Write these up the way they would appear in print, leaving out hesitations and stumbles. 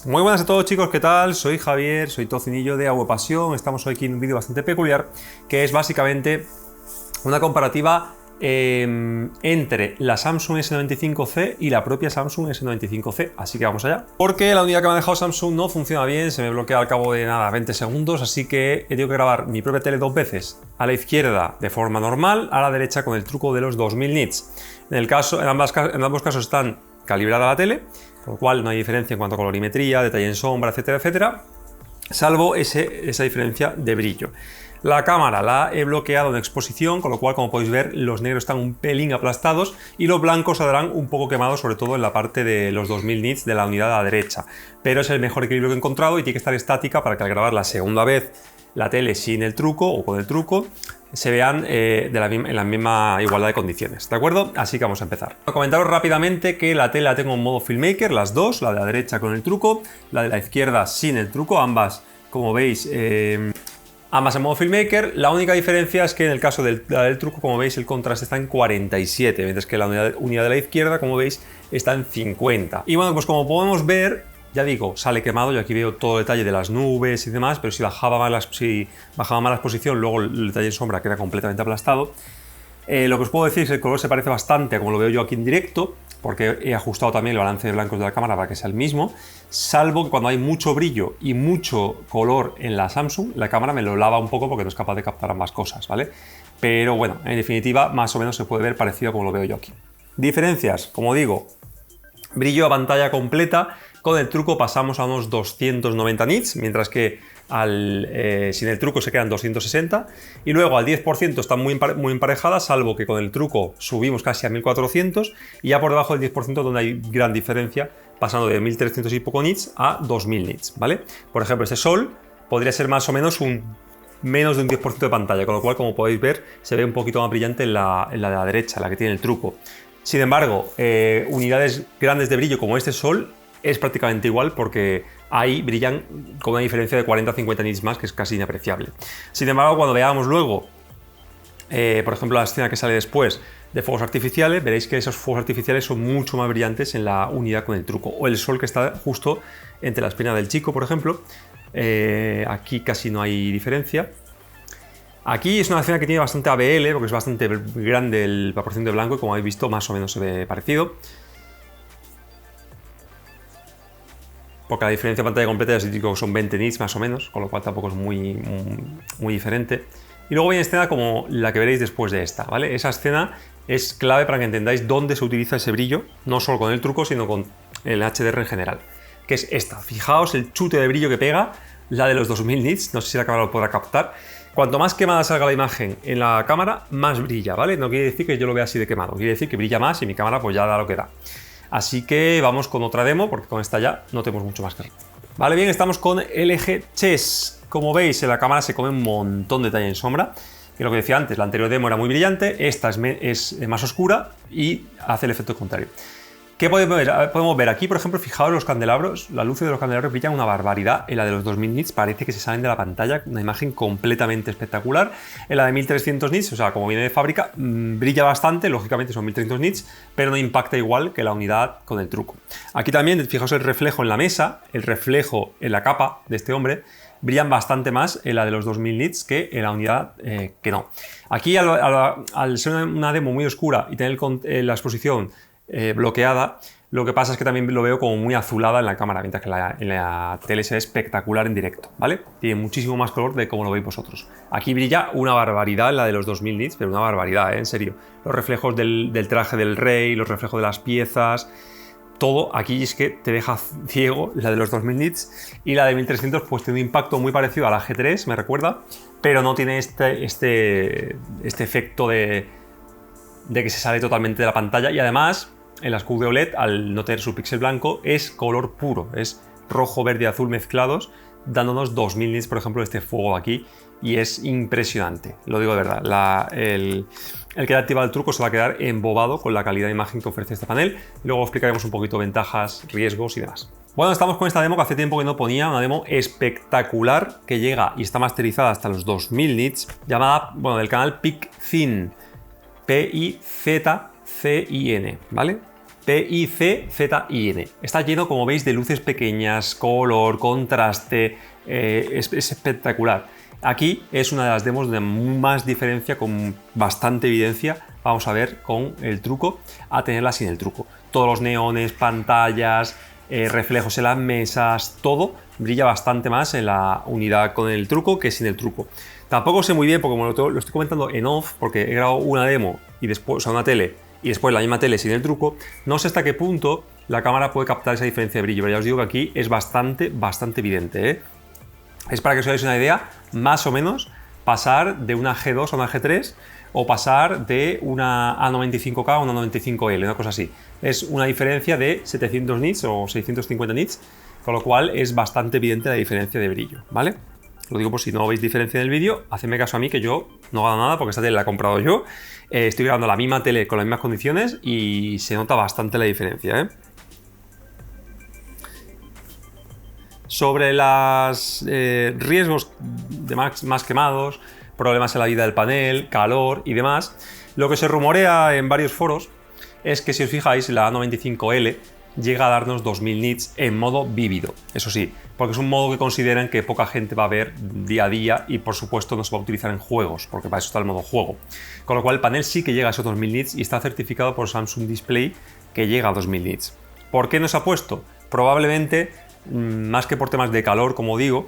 Muy buenas a todos chicos, ¿qué tal? Soy Javier, soy tocinillo de Aguapasión. Estamos hoy aquí en un vídeo bastante peculiar que es básicamente una comparativa entre la Samsung S95C y la propia Samsung S95C, así que vamos allá. Porque la unidad que me ha dejado Samsung no funciona bien, se me bloquea al cabo de nada, 20 segundos, así que he tenido que grabar mi propia tele dos veces, a la izquierda de forma normal, a la derecha con el truco de los 2000 nits. En ambos casos están calibrada la tele, con lo cual no hay diferencia en cuanto a colorimetría, detalle en sombra, etcétera, etcétera, salvo esa diferencia de brillo. La cámara la he bloqueado en exposición, con lo cual, como podéis ver, los negros están un pelín aplastados y los blancos saldrán un poco quemados, sobre todo en la parte de los 2000 nits de la unidad a la derecha. Pero es el mejor equilibrio que he encontrado y tiene que estar estática para que al grabar la segunda vez la tele sin el truco o con el truco se vean en la misma igualdad de condiciones, ¿de acuerdo? Así que vamos a empezar. Voy a comentaros rápidamente que la tele la tengo en modo filmmaker, las dos, la de la derecha con el truco, la de la izquierda sin el truco, ambas, como veis, ambas en modo filmmaker. La única diferencia es que en el caso del truco, como veis, el contraste está en 47, mientras que la unidad de la izquierda, como veis, está en 50. Y bueno, pues como podemos ver, ya digo, sale quemado. Yo aquí veo todo el detalle de las nubes y demás, pero si bajaba mal la exposición, luego el detalle en sombra queda completamente aplastado. Lo que os puedo decir es que el color se parece bastante a como lo veo yo aquí en directo, porque he ajustado también el balance de blancos de la cámara para que sea el mismo, salvo que cuando hay mucho brillo y mucho color en la Samsung, la cámara me lo lava un poco porque no es capaz de captar ambas cosas, ¿vale? Pero bueno, en definitiva, más o menos se puede ver parecido a como lo veo yo aquí. Diferencias, como digo, brillo a pantalla completa. Con el truco pasamos a unos 290 nits, mientras que sin el truco se quedan 260. Y luego al 10% están muy emparejadas, salvo que con el truco subimos casi a 1400. Y ya por debajo del 10% donde hay gran diferencia, pasando de 1300 y poco nits a 2000 nits, ¿vale? Por ejemplo, este sol podría ser más o menos menos de un 10% de pantalla, con lo cual, como podéis ver, se ve un poquito más brillante en la de la derecha, la que tiene el truco. Sin embargo, unidades grandes de brillo como este sol es prácticamente igual, porque ahí brillan con una diferencia de 40-50 nits más, que es casi inapreciable. Sin embargo, cuando veamos luego, por ejemplo, la escena que sale después de fuegos artificiales, veréis que esos fuegos artificiales son mucho más brillantes en la unidad con el truco. O el sol que está justo entre las piernas del chico, por ejemplo. Aquí casi no hay diferencia. Aquí es una escena que tiene bastante ABL, porque es bastante grande la proporción de blanco, y como habéis visto, más o menos se ve parecido. Porque la diferencia de pantalla completa ya os digo que son 20 nits más o menos, con lo cual tampoco es muy diferente. Y luego viene escena como la que veréis después de esta, ¿vale? Esa escena es clave para que entendáis dónde se utiliza ese brillo, no solo con el truco, sino con el HDR en general, que es esta. Fijaos el chute de brillo que pega, la de los 2000 nits, no sé si la cámara lo podrá captar. Cuanto más quemada salga la imagen en la cámara, más brilla, ¿vale? No quiere decir que yo lo vea así de quemado, quiere decir que brilla más y mi cámara pues ya da lo que da. Así que vamos con otra demo, porque con esta ya no tenemos mucho más que hacer. Vale, bien, estamos con LG Chess. Como veis, en la cámara se come un montón de detalle en sombra. Y lo que decía antes, la anterior demo era muy brillante, esta es más oscura y hace el efecto contrario. ¿Qué podemos ver? Podemos ver aquí, por ejemplo, fijaos los candelabros, las luces de los candelabros brillan una barbaridad. En la de los 2000 nits parece que se salen de la pantalla, una imagen completamente espectacular. En la de 1300 nits, o sea, como viene de fábrica, brilla bastante, lógicamente son 1300 nits, pero no impacta igual que la unidad con el truco. Aquí también, fijaos el reflejo en la mesa, el reflejo en la capa de este hombre, brillan bastante más en la de los 2000 nits que en la unidad que no. Aquí, al ser una demo muy oscura y tener la exposición bloqueada, lo que pasa es que también lo veo como muy azulada en la cámara, mientras que en la tele se ve espectacular en directo, ¿vale? Tiene muchísimo más color de como lo veis vosotros. Aquí brilla una barbaridad en la de los 2000 nits, pero una barbaridad, en serio. Los reflejos del traje del rey, los reflejos de las piezas, todo aquí es que te deja ciego, la de los 2000 nits, y la de 1300 pues tiene un impacto muy parecido a la G3, me recuerda, pero no tiene este efecto de que se sale totalmente de la pantalla. Y además el SQ de OLED, al no tener su píxel blanco, es color puro, es rojo, verde y azul mezclados, dándonos 2000 nits, por ejemplo, de este fuego aquí, y es impresionante, lo digo de verdad. El que haya activado el truco se va a quedar embobado con la calidad de imagen que ofrece este panel. Luego explicaremos un poquito ventajas, riesgos y demás. Bueno, estamos con esta demo que hace tiempo que no ponía, una demo espectacular que llega y está masterizada hasta los 2000 nits, llamada, bueno, del canal PicZin, P-I-Z-C-I-N, ¿vale? PICZIN. Está lleno, como veis, de luces pequeñas, color, contraste, es espectacular. Aquí es una de las demos de más diferencia, con bastante evidencia. Vamos a ver con el truco a tenerla sin el truco. Todos los neones, pantallas, reflejos en las mesas, todo brilla bastante más en la unidad con el truco que sin el truco. Tampoco sé muy bien, porque como lo estoy comentando en off, porque he grabado una demo y después, o sea, una tele, y después la misma tele sin el truco, no sé hasta qué punto la cámara puede captar esa diferencia de brillo, pero ya os digo que aquí es bastante evidente, ¿eh? Es para que os hagáis una idea, más o menos, pasar de una G2 a una G3 o pasar de una A95K a una 95L, una cosa así. Es una diferencia de 700 nits o 650 nits, con lo cual es bastante evidente la diferencia de brillo, ¿vale? Lo digo por si no veis diferencia en el vídeo, hacedme caso a mí, que yo no gano nada porque esta tele la he comprado yo. Estoy grabando la misma tele con las mismas condiciones y se nota bastante la diferencia, ¿eh? Sobre los riesgos de más quemados, problemas en la vida del panel, calor y demás, lo que se rumorea en varios foros es que, si os fijáis, la A95L llega a darnos 2000 nits en modo vívido. Eso sí, porque es un modo que consideran que poca gente va a ver día a día y, por supuesto, no se va a utilizar en juegos, porque para eso está el modo juego. Con lo cual el panel sí que llega a esos 2000 nits y está certificado por Samsung Display que llega a 2000 nits. ¿Por qué no se ha puesto? Probablemente, más que por temas de calor, como digo,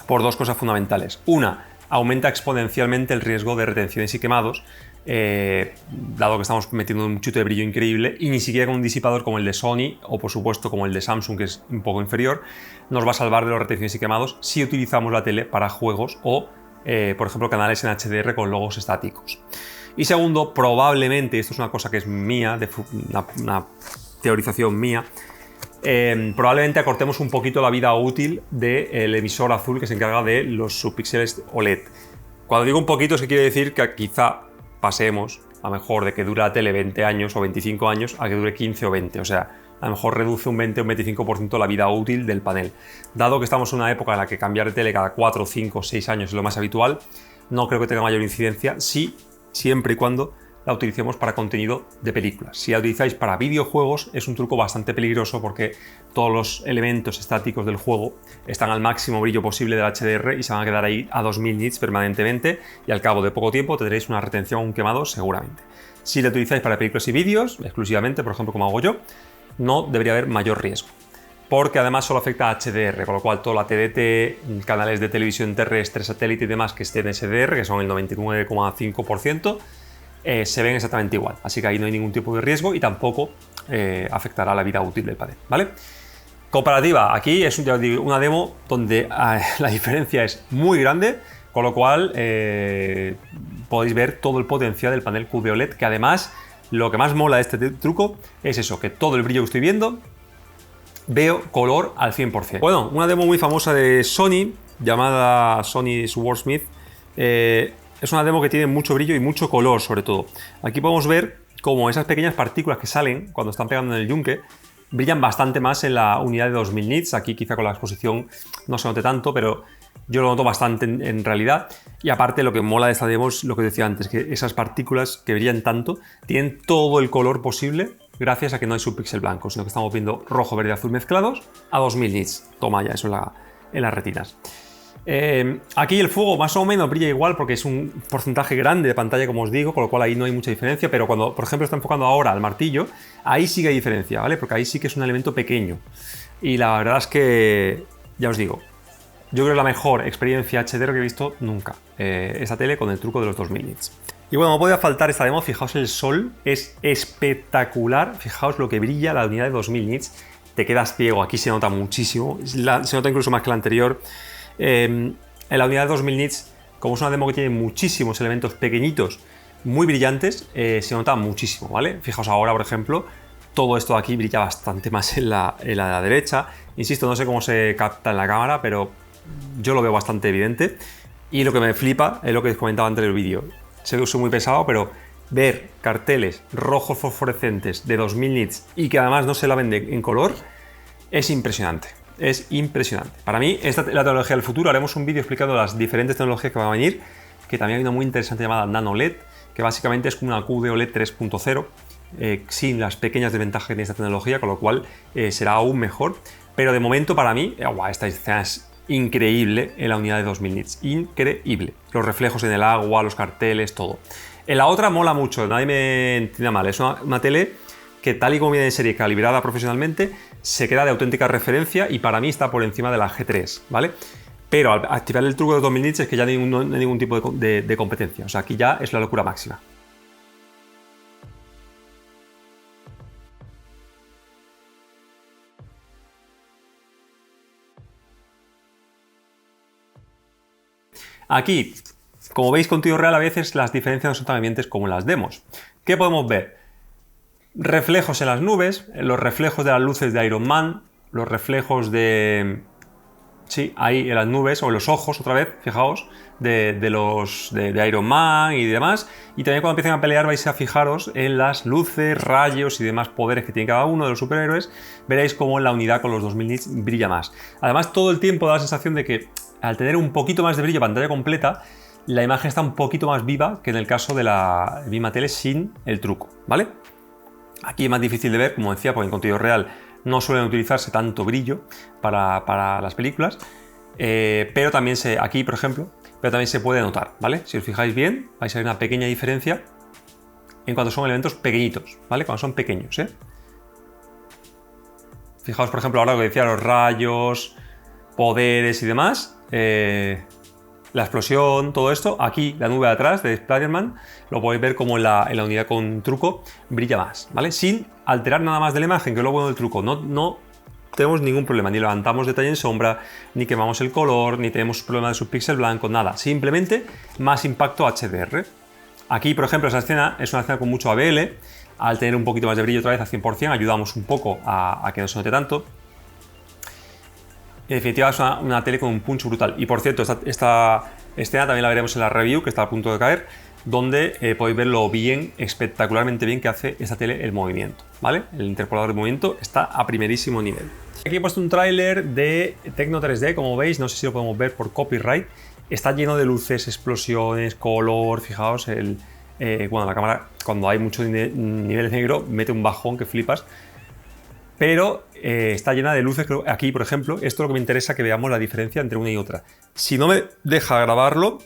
por dos cosas fundamentales. Una, aumenta exponencialmente el riesgo de retenciones y quemados, dado que estamos metiendo un chute de brillo increíble, y ni siquiera con un disipador como el de Sony o, por supuesto, como el de Samsung, que es un poco inferior, nos va a salvar de las retenciones y quemados si utilizamos la tele para juegos o, por ejemplo, canales en HDR con logos estáticos. Y segundo, probablemente, esto es una cosa que es mía, una teorización mía, probablemente acortemos un poquito la vida útil del emisor azul que se encarga de los subpíxeles OLED. Cuando digo un poquito, es que quiere decir que quizá pasemos a lo mejor de que dure la tele 20 años o 25 años a que dure 15 o 20. O sea, a lo mejor reduce un 20 o un 25% la vida útil del panel. Dado que estamos en una época en la que cambiar de tele cada 4, 5, 6 años es lo más habitual, no creo que tenga mayor incidencia, siempre y cuando la utilicemos para contenido de películas. Si la utilizáis para videojuegos, es un truco bastante peligroso, porque todos los elementos estáticos del juego están al máximo brillo posible del HDR y se van a quedar ahí a 2000 nits permanentemente, y al cabo de poco tiempo tendréis una retención o un quemado seguramente. Si la utilizáis para películas y vídeos exclusivamente, por ejemplo como hago yo, no debería haber mayor riesgo, porque además solo afecta a HDR, con lo cual toda la TDT, canales de televisión terrestre, satélite y demás que estén en SDR, que son el 99,5%, se ven exactamente igual, así que ahí no hay ningún tipo de riesgo y tampoco afectará la vida útil del panel, ¿vale? Comparativa, aquí es una demo donde la diferencia es muy grande, con lo cual podéis ver todo el potencial del panel QD-OLED, que además lo que más mola de este truco es eso, que todo el brillo que estoy viendo veo color al 100%. Bueno, una demo muy famosa de Sony, llamada Sony Swordsmith, es una demo que tiene mucho brillo y mucho color, sobre todo. Aquí podemos ver cómo esas pequeñas partículas que salen cuando están pegando en el yunque brillan bastante más en la unidad de 2000 nits. Aquí quizá con la exposición no se note tanto, pero yo lo noto bastante en realidad. Y aparte, lo que mola de esta demo es lo que decía antes, que esas partículas que brillan tanto tienen todo el color posible gracias a que no hay subpíxel blanco, sino que estamos viendo rojo, verde y azul mezclados a 2000 nits. Toma ya, eso en las retinas. Aquí el fuego más o menos brilla igual, porque es un porcentaje grande de pantalla, como os digo, con lo cual ahí no hay mucha diferencia, pero cuando, por ejemplo, está enfocando ahora al martillo, ahí sí que hay diferencia, ¿vale? Porque ahí sí que es un elemento pequeño. Y la verdad es que, ya os digo, yo creo que es la mejor experiencia HDR que he visto nunca, esta tele con el truco de los 2000 nits. Y bueno, no podía faltar esta demo. Fijaos, el sol es espectacular, fijaos lo que brilla la unidad de 2000 nits, te quedas ciego, aquí se nota muchísimo, se nota incluso más que la anterior. En la unidad de 2000 nits, como es una demo que tiene muchísimos elementos pequeñitos, muy brillantes, se nota muchísimo, ¿vale? Fijaos ahora, por ejemplo, todo esto de aquí brilla bastante más en la derecha. Insisto, no sé cómo se capta en la cámara, pero yo lo veo bastante evidente. Y lo que me flipa es lo que os comentaba antes del vídeo. Sé que soy muy pesado, pero ver carteles rojos fosforescentes de 2000 nits y que además no se la venden en color es impresionante. Es impresionante. Para mí, esta es la tecnología del futuro. Haremos un vídeo explicando las diferentes tecnologías que van a venir, que también hay una muy interesante llamada Nano LED, que básicamente es como una QD-OLED 3.0, sin las pequeñas desventajas que tiene esta tecnología, con lo cual será aún mejor. Pero de momento para mí, esta escena es increíble en la unidad de 2000 nits, increíble. Los reflejos en el agua, los carteles, todo. En la otra mola mucho, nadie me entienda mal, es una tele que tal y como viene de serie, calibrada profesionalmente, se queda de auténtica referencia y para mí está por encima de la G3, ¿vale? Pero al activar el truco de 2000 nits es que ya no hay ningún tipo de competencia, o sea, aquí ya es la locura máxima. Aquí, como veis con Tido Real, a veces las diferencias no son tan evidentes como en las demos. ¿Qué podemos ver? Reflejos en las nubes, los reflejos de las luces de Iron Man, los reflejos de... Sí, ahí en las nubes, o en los ojos, otra vez, fijaos, de Iron Man y demás. Y también cuando empiecen a pelear vais a fijaros en las luces, rayos y demás poderes que tiene cada uno de los superhéroes. Veréis cómo en la unidad con los 2000 nits brilla más. Además, todo el tiempo da la sensación de que al tener un poquito más de brillo pantalla completa, la imagen está un poquito más viva que en el caso de la misma tele sin el truco, ¿vale? Aquí es más difícil de ver, como decía, porque en contenido real no suelen utilizarse tanto brillo para las películas, pero también aquí, por ejemplo, pero también se puede notar, ¿vale? Si os fijáis bien, vais a ver una pequeña diferencia en cuanto son elementos pequeñitos, ¿vale? Cuando son pequeños, ¿eh? Fijaos, por ejemplo, ahora lo que decía, los rayos, poderes y demás, la explosión, todo esto, aquí la nube de atrás de Spider-Man, lo podéis ver como en la unidad con truco brilla más, ¿vale? Sin alterar nada más de la imagen, que es lo bueno del truco, no tenemos ningún problema, ni levantamos detalle en sombra, ni quemamos el color, ni tenemos problema de subpíxel blanco, nada, simplemente más impacto HDR. Aquí, por ejemplo, esa escena es una escena con mucho ABL, al tener un poquito más de brillo otra vez a 100%, ayudamos un poco a que no se note tanto. En definitiva, es una tele con un punch brutal. Y por cierto, esta escena también la veremos en la review, que está a punto de caer, donde podéis ver lo bien, espectacularmente bien que hace esta tele el movimiento, ¿vale? El interpolador de movimiento está a primerísimo nivel. Aquí he puesto un tráiler de Tecno 3D, como veis, no sé si lo podemos ver por copyright. Está lleno de luces, explosiones, color, fijaos, bueno, la cámara cuando hay mucho nivel negro mete un bajón que flipas. Pero está llena de luces. Aquí, por ejemplo, esto es lo que me interesa, que veamos la diferencia entre una y otra. Si no me deja grabarlo,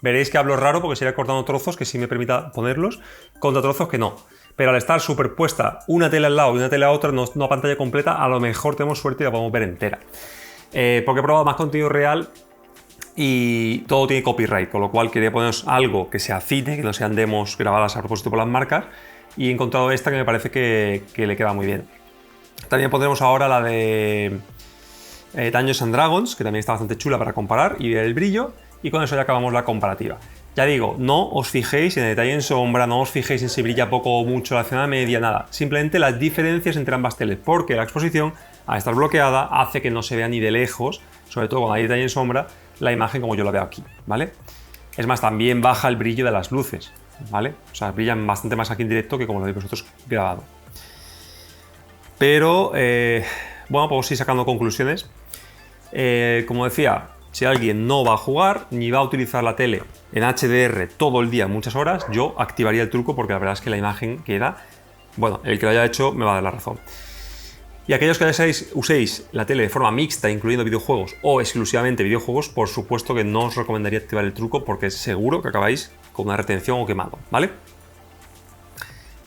veréis que hablo raro porque sería cortando trozos que sí me permita ponerlos, contra trozos que no. Pero al estar superpuesta una tele al lado y una tele a otra, no una pantalla completa, a lo mejor tenemos suerte y la podemos ver entera. Porque he probado más contenido real y todo tiene copyright, con lo cual quería poneros algo que sea cine, que no sean demos grabadas a propósito por las marcas, y he encontrado esta que me parece que le queda muy bien. También pondremos ahora la de Dungeons and Dragons, que también está bastante chula para comparar y ver el brillo, y con eso ya acabamos la comparativa. Ya digo, no os fijéis en el detalle en sombra, no os fijéis en si brilla poco o mucho la escena media, nada. Simplemente las diferencias entre ambas teles, porque la exposición, al estar bloqueada, hace que no se vea ni de lejos, sobre todo cuando hay detalle en sombra, la imagen como yo la veo aquí, ¿vale? Es más, también baja el brillo de las luces, ¿vale? O sea, brillan bastante más aquí en directo que como lo veis vosotros grabado. Pero, bueno, podemos ir sacando conclusiones. Como decía, si alguien no va a jugar ni va a utilizar la tele en HDR todo el día, muchas horas, yo activaría el truco porque la verdad es que la imagen queda... Bueno, el que lo haya hecho me va a dar la razón. Y aquellos que uséis la tele de forma mixta, incluyendo videojuegos o exclusivamente videojuegos, por supuesto que no os recomendaría activar el truco porque seguro que acabáis con una retención o quemado, ¿vale?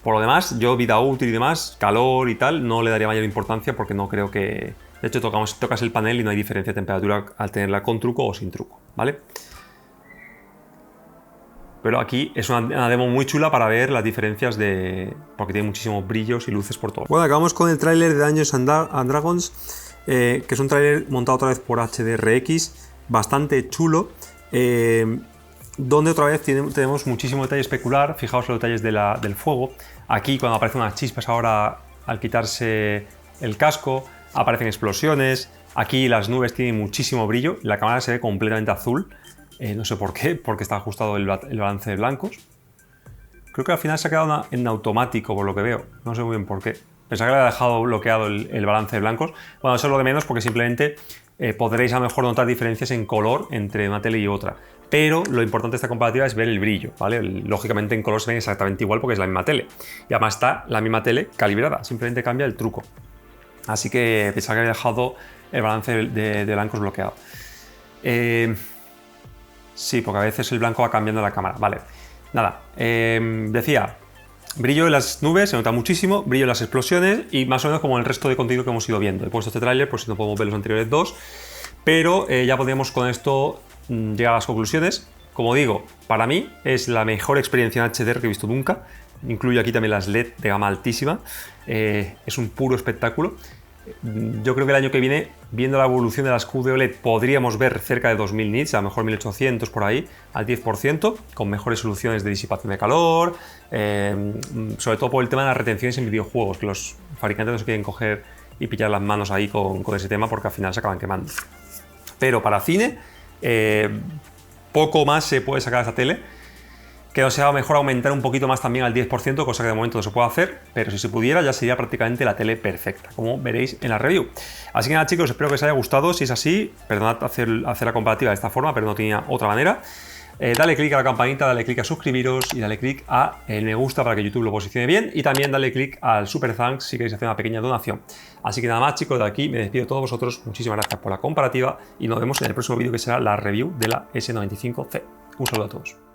Por lo demás, yo vida útil y demás, calor y tal, no le daría mayor importancia porque no creo que... De hecho, tocas el panel y no hay diferencia de temperatura al tenerla con truco o sin truco, ¿vale? Pero aquí es una demo muy chula para ver las diferencias porque tiene muchísimos brillos y luces por todo. Bueno, acabamos con el tráiler de Dungeons and Dragons, que es un tráiler montado otra vez por HDRX, bastante chulo, donde otra vez tenemos muchísimo detalle especular. Fijaos los detalles del fuego. Aquí cuando aparecen unas chispas ahora al quitarse el casco, aparecen explosiones. Aquí las nubes tienen muchísimo brillo, la cámara se ve completamente azul. No sé por qué, porque está ajustado el balance de blancos. Creo que al final se ha quedado en automático por lo que veo. No sé muy bien por qué. Pensaba que le había dejado bloqueado el balance de blancos. Bueno, eso es lo de menos porque simplemente podréis a lo mejor notar diferencias en color entre una tele y otra. Pero lo importante de esta comparativa es ver el brillo, ¿vale? Lógicamente en color se ven exactamente igual porque es la misma tele. Y además está la misma tele calibrada, simplemente cambia el truco. Así que pensaba que había dejado el balance de blancos bloqueado. Sí, porque a veces el blanco va cambiando la cámara. Vale, nada. Decía, brillo en las nubes, se nota muchísimo, brillo en las explosiones y más o menos como el resto de contenido que hemos ido viendo. He puesto este tráiler por si no podemos ver los anteriores dos, pero ya podríamos con esto llegar a las conclusiones. Como digo, para mí es la mejor experiencia en HDR que he visto nunca. Incluyo aquí también las LED de gama altísima. Es un puro espectáculo. Yo creo que el año que viene, viendo la evolución de las QD-OLED, podríamos ver cerca de 2000 nits, a lo mejor 1800 por ahí, al 10%, con mejores soluciones de disipación de calor, sobre todo por el tema de las retenciones en videojuegos, que los fabricantes no se quieren coger y pillar las manos ahí con ese tema porque al final se acaban quemando. Pero para cine, poco más se puede sacar de esta tele. Que no sea mejor aumentar un poquito más también al 10%, cosa que de momento no se puede hacer, pero si se pudiera ya sería prácticamente la tele perfecta, como veréis en la review. Así que nada chicos, espero que os haya gustado. Si es así, perdonad hacer la comparativa de esta forma, pero no tenía otra manera. Dale click a la campanita, dale click a suscribiros y dale click a el me gusta para que YouTube lo posicione bien, y también dale click al super thanks si queréis hacer una pequeña donación. Así que nada más chicos, de aquí me despido de todos vosotros, muchísimas gracias por la comparativa y nos vemos en el próximo vídeo que será la review de la S95C. Un saludo a todos.